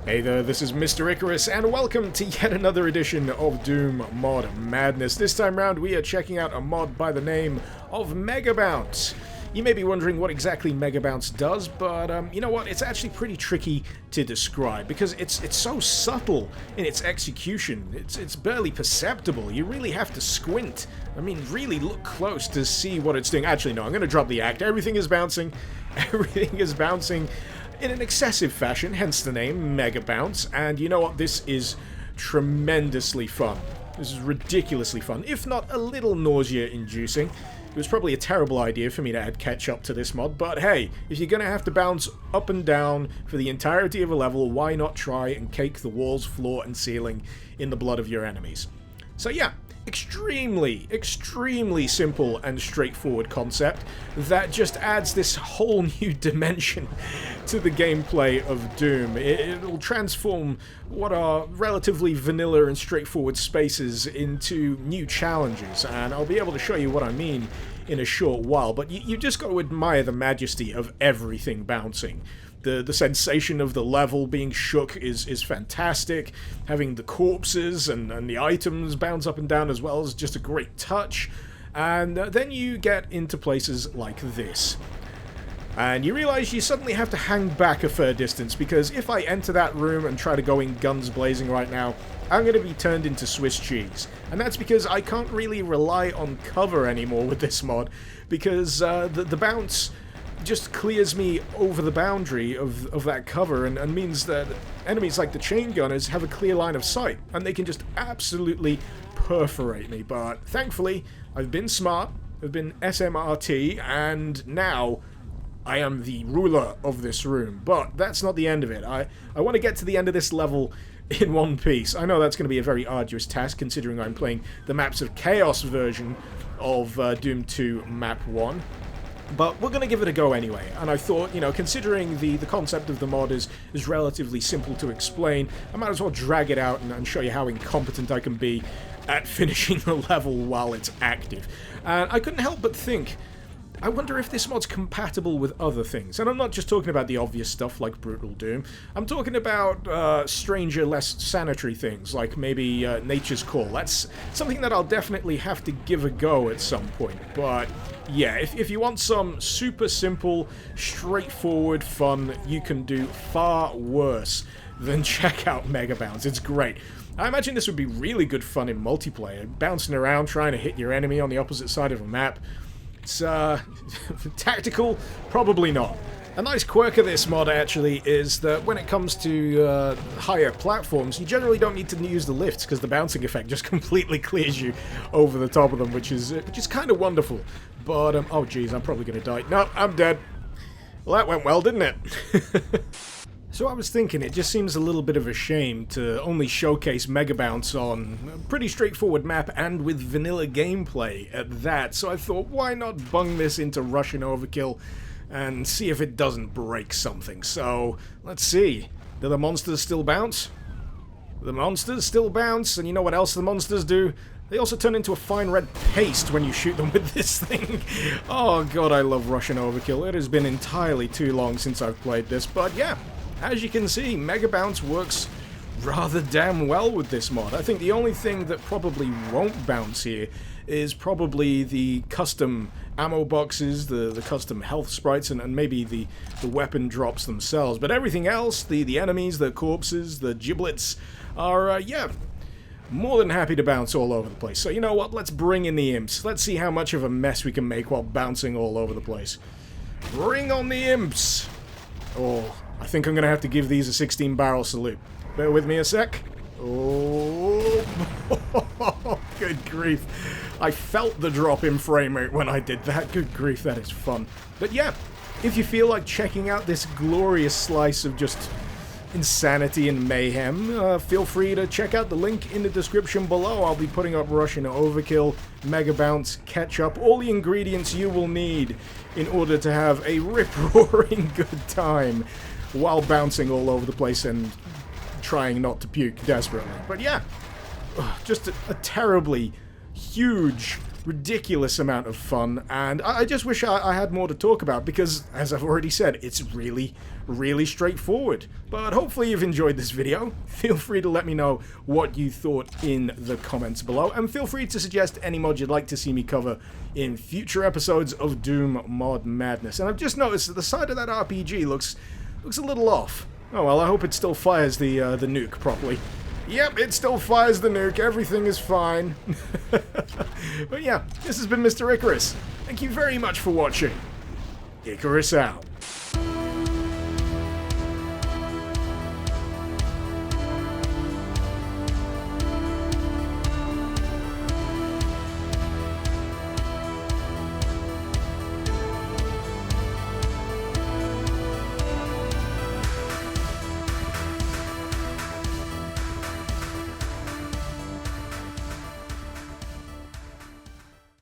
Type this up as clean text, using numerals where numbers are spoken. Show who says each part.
Speaker 1: Hey there, this is Mr. Icarus, and welcome to yet another edition of Doom Mod Madness. This time round, we are checking out a mod by the name of Megabounce. You may be wondering what exactly Megabounce does, but you know what? It's actually pretty tricky to describe because it's so subtle in its execution. It's barely perceptible. You really have to squint. I mean, really look close to see what it's doing. Actually, no, I'm going to drop the act. Everything is bouncing. Everything is bouncing in an excessive fashion, hence the name Megabounce. And you know what? This is tremendously fun. This is ridiculously fun, if not a little nausea-inducing. It was probably a terrible idea for me to add Ketchup to this mod, but hey, if you're going to have to bounce up and down for the entirety of a level, why not try and cake the walls, floor, and ceiling in the blood of your enemies? So yeah, extremely simple and straightforward concept that just adds this whole new dimension to the gameplay of Doom. It'll transform what are relatively vanilla and straightforward spaces into new challenges, and I'll be able to show you what I mean in a short while, but you just got to admire the majesty of everything bouncing. The sensation of the level being shook is fantastic. Having the corpses and the items bounce up and down as well is just a great touch. And then you get into places like this. And you realize you suddenly have to hang back a fair distance, because if I enter that room and try to go in guns blazing right now, I'm going to be turned into Swiss cheese. And that's because I can't really rely on cover anymore with this mod, because the bounce just clears me over the boundary of that cover and means that enemies like the chain gunners have a clear line of sight and they can just absolutely perforate me. But thankfully, I've been smart, I've been SMRT, and now I am the ruler of this room. But that's not the end of it. I want to get to the end of this level in one piece. I know that's going to be a very arduous task considering I'm playing the Maps of Chaos version of Doom 2 Map 1. But we're going to give it a go anyway, and I thought, you know, considering the concept of the mod is relatively simple to explain, I might as well drag it out and show you how incompetent I can be at finishing the level while it's active. And I couldn't help but think, I wonder if this mod's compatible with other things. And I'm not just talking about the obvious stuff like Brutal Doom. I'm talking about stranger, less sanitary things, like maybe Nature's Call. That's something that I'll definitely have to give a go at some point. But yeah, if you want some super simple, straightforward fun, you can do far worse than check out Megabounce. It's great. I imagine this would be really good fun in multiplayer, bouncing around trying to hit your enemy on the opposite side of a map. It's tactical, probably not. A nice quirk of this mod actually is that when it comes to higher platforms, you generally don't need to use the lifts because the bouncing effect just completely clears you over the top of them, which is kind of wonderful. But oh geez, I'm probably gonna die. No, I'm dead. Well, that went well, didn't it? So I was thinking, it just seems a little bit of a shame to only showcase Megabounce on a pretty straightforward map and with vanilla gameplay at that, so I thought, why not bung this into Russian Overkill and see if it doesn't break something. So, let's see. Do the monsters still bounce? The monsters still bounce, and you know what else the monsters do? They also turn into a fine red paste when you shoot them with this thing. Oh god, I love Russian Overkill. It has been entirely too long since I've played this, but yeah. As you can see, Megabounce works rather damn well with this mod. I think the only thing that probably won't bounce here is probably the custom ammo boxes, the custom health sprites, and maybe the weapon drops themselves. But everything else, the enemies, the corpses, the giblets, are, yeah, more than happy to bounce all over the place. So you know what, let's bring in the imps. Let's see how much of a mess we can make while bouncing all over the place. Bring on the imps! Oh, I think I'm going to have to give these a 16-barrel salute. Bear with me a sec. Oh, good grief. I felt the drop in frame rate when I did that. Good grief, that is fun. But yeah, if you feel like checking out this glorious slice of just insanity and mayhem, feel free to check out the link in the description below. I'll be putting up Russian Overkill, Megabounce, Ketchup, all the ingredients you will need in order to have a rip-roaring good time while bouncing all over the place and trying not to puke desperately. But yeah, just a terribly huge ridiculous amount of fun, and I just wish I had more to talk about, because, as I've already said, it's really, really straightforward. But hopefully you've enjoyed this video. Feel free to let me know what you thought in the comments below, and feel free to suggest any mod you'd like to see me cover in future episodes of Doom Mod Madness. And I've just noticed that the side of that RPG looks a little off. Oh well, I hope it still fires the nuke properly. Yep, it still fires the nuke. Everything is fine. But yeah, this has been Mr. Icarus. Thank you very much for watching. Icarus out.